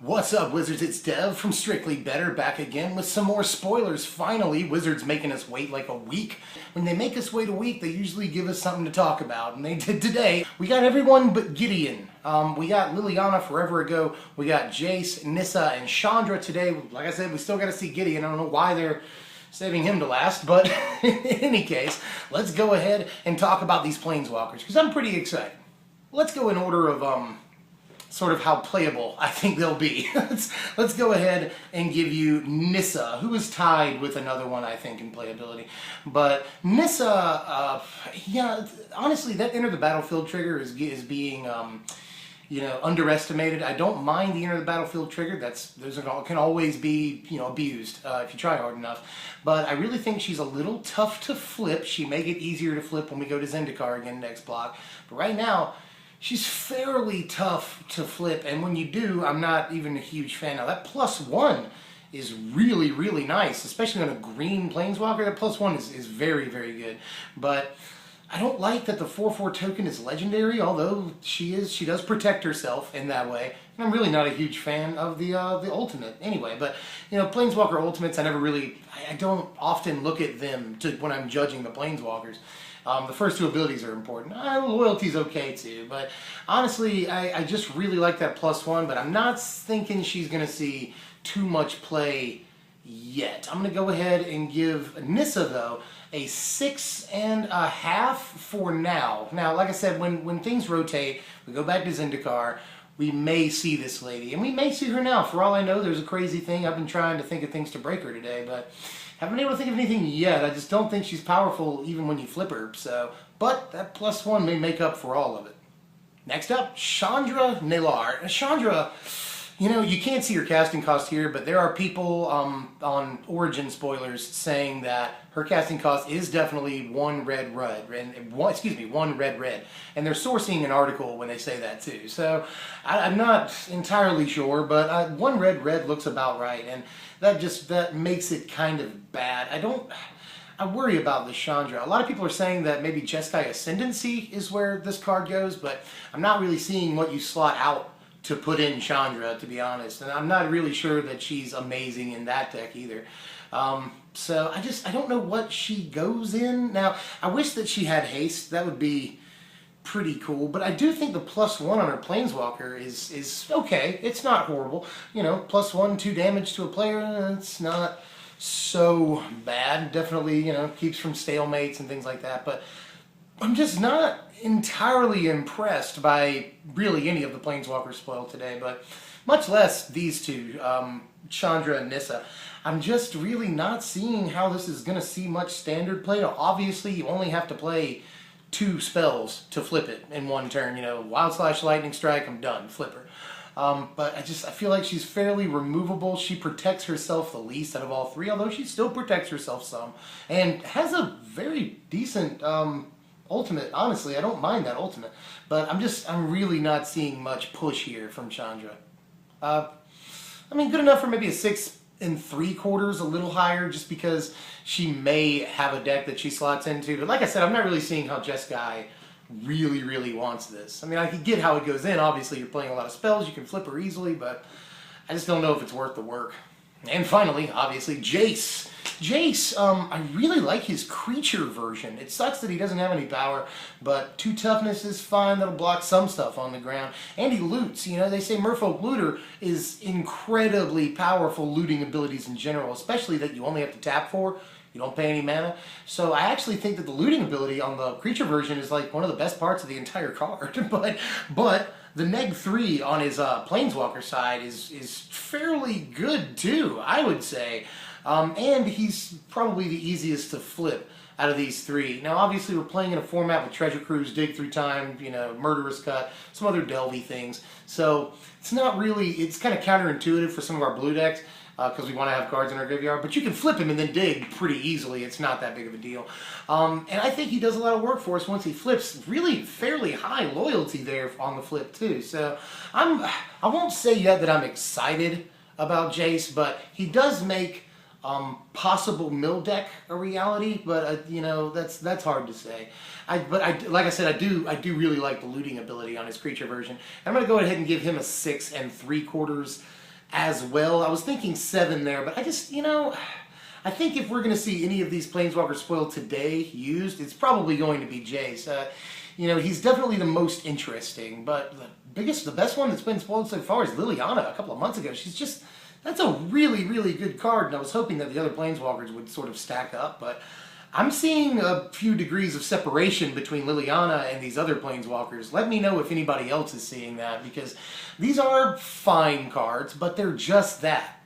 What's up, Wizards? It's Dev from Strictly Better, back again with some more spoilers. Finally, Wizards making us wait like a week. When they make us wait a week, they usually give us something to talk about, and they did today. We got everyone but Gideon. We got Liliana forever ago. We got Jace, Nissa, and Chandra today. Like I said, we still got to see Gideon. I don't know why they're saving him to last, but in any case, let's go ahead and talk about these Planeswalkers, because I'm pretty excited. Let's go in order of, sort of how playable I think they'll be. let's go ahead and give you Nissa, who is tied with another one, I think, in playability. But Nissa, yeah, honestly, that Enter the Battlefield trigger is being, you know, underestimated. I don't mind the Enter the Battlefield trigger. Those can always be, you know, abused if you try hard enough. But I really think she's a little tough to flip. She may get easier to flip when we go to Zendikar again next block. But right now, she's fairly tough to flip, and when you do, I'm not even a huge fan. Now, that +1 is really, really nice, especially on a green Planeswalker. That +1 is very, very good. But I don't like that the 4/4 token is legendary, although she does protect herself in that way. And I'm really not a huge fan of the ultimate anyway. But, you know, Planeswalker ultimates, I don't often look at them when I'm judging the Planeswalkers. The first two abilities are important. Loyalty's okay too, but honestly, I just really like that +1, but I'm not thinking she's going to see too much play yet. I'm going to go ahead and give Nissa, though, a 6.5 for now. Now, like I said, when things rotate, we go back to Zendikar, we may see this lady, and we may see her now. For all I know, there's a crazy thing. I've been trying to think of things to break her today, but haven't been able to think of anything yet. I just don't think she's powerful even when you flip her. So, but that +1 may make up for all of it. Next up, Chandra Nalar. Chandra, you know, you can't see her casting cost here, but there are people on Origin spoilers saying that her casting cost is definitely one red, and they're sourcing an article when they say that too. So I'm not entirely sure, but one red looks about right, and that makes it kind of bad. I worry about the Chandra. A lot of people are saying that maybe Jeskai Ascendancy is where this card goes, but I'm not really seeing what you slot out to put in Chandra, to be honest. And I'm not really sure that she's amazing in that deck either. So I don't know what she goes in. Now, I wish that she had haste. That would be pretty cool. But I do think the +1 on her Planeswalker is okay. It's not horrible. You know, +1, 2 damage to a player, it's not so bad. Definitely, you know, keeps from stalemates and things like that. But I'm just not entirely impressed by really any of the Planeswalkers spoiled today, but much less these two, Chandra and Nissa. I'm just really not seeing how this is going to see much standard play. Now, obviously, you only have to play 2 spells to flip it in one turn. You know, Wild Slash, Lightning Strike, I'm done, flip her. But I feel like she's fairly removable. She protects herself the least out of all 3, although she still protects herself some, and has a very decent ultimate. Honestly, I don't mind that ultimate, but I'm really not seeing much push here from Chandra. I mean, good enough for maybe a 6 3/4, a little higher, just because she may have a deck that she slots into. But like I said, I'm not really seeing how Jeskai really wants this. I mean, I could get how it goes in. Obviously, you're playing a lot of spells. You can flip her easily, but I just don't know if it's worth the work. And finally, obviously, Jace. Jace, I really like his creature version. It sucks that he doesn't have any power, but 2 toughness is fine. That'll block some stuff on the ground. And he loots. You know, they say Merfolk Looter is incredibly powerful looting abilities in general, especially that you only have to tap for. You don't pay any mana. So I actually think that the looting ability on the creature version is like one of the best parts of the entire card. but the neg-3 on his Planeswalker side is fairly good too, I would say. And he's probably the easiest to flip out of these 3. Now, obviously, we're playing in a format with Treasure Cruise, Dig Through Time, you know, Murderous Cut, some other delvey things. So it's not really, it's kind of counterintuitive for some of our blue decks, because we want to have cards in our graveyard, but you can flip him and then dig pretty easily. It's not that big of a deal. And I think he does a lot of work for us once he flips. Really fairly high loyalty there on the flip too. So I won't say yet that I'm excited about Jace, but he does make possible mill deck a reality, but you know, that's hard to say. Like I said, I do really like the looting ability on his creature version. I'm going to go ahead and give him a 6 3/4. as well. I was thinking 7 there, but I just, I think if we're going to see any of these Planeswalkers spoiled today used, it's probably going to be Jace. He's definitely the most interesting, but the best one that's been spoiled so far is Liliana a couple of months ago. That's a really, really good card, and I was hoping that the other Planeswalkers would sort of stack up, but I'm seeing a few degrees of separation between Liliana and these other Planeswalkers. Let me know if anybody else is seeing that, because these are fine cards, but they're just that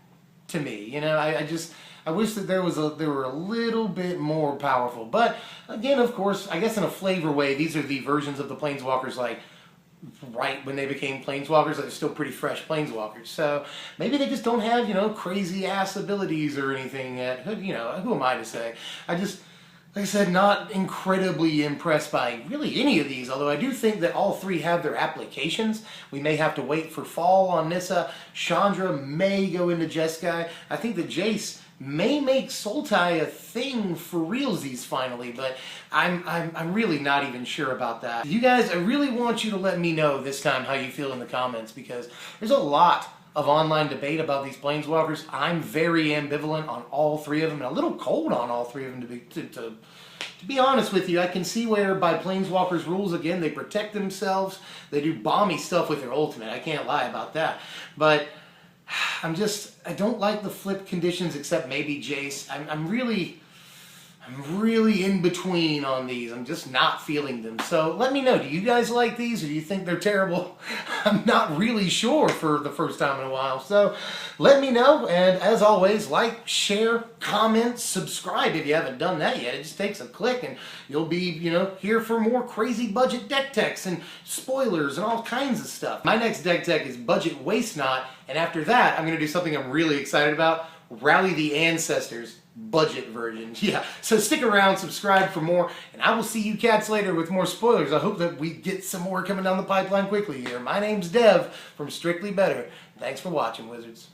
to me. I wish that they were a little bit more powerful. But again, of course, I guess in a flavor way, these are the versions of the Planeswalkers like right when they became Planeswalkers. They're still pretty fresh Planeswalkers. So maybe they just don't have, crazy ass abilities or anything yet. Who am I to say? Like I said, not incredibly impressed by really any of these, although I do think that all 3 have their applications. We may have to wait for fall on Nissa. Chandra may go into Jeskai. I think that Jace may make Sultai a thing for realsies finally, but I'm really not even sure about that. You guys, I really want you to let me know this time how you feel in the comments, because there's a lot of online debate about these Planeswalkers. I'm very ambivalent on all 3 of them, and a little cold on all 3 of them to be honest with you. I can see where by Planeswalkers rules, again, they protect themselves, they do bomby stuff with their ultimate. I can't lie about that. But I don't like the flip conditions, except maybe Jace. I'm really in between on these. I'm just not feeling them. So let me know, do you guys like these, or do you think they're terrible? I'm not really sure for the first time in a while. So let me know, and as always, like, share, comment, subscribe if you haven't done that yet. It just takes a click and you'll be, here for more crazy budget deck techs and spoilers and all kinds of stuff. My next deck tech is Budget Waste Not, and after that, I'm going to do something I'm really excited about: Rally the Ancestors budget version. Yeah, so stick around, subscribe for more, and I will see you cats later with more spoilers. I hope that we get some more coming down the pipeline quickly here. My name's Dev from Strictly Better. Thanks for watching, Wizards.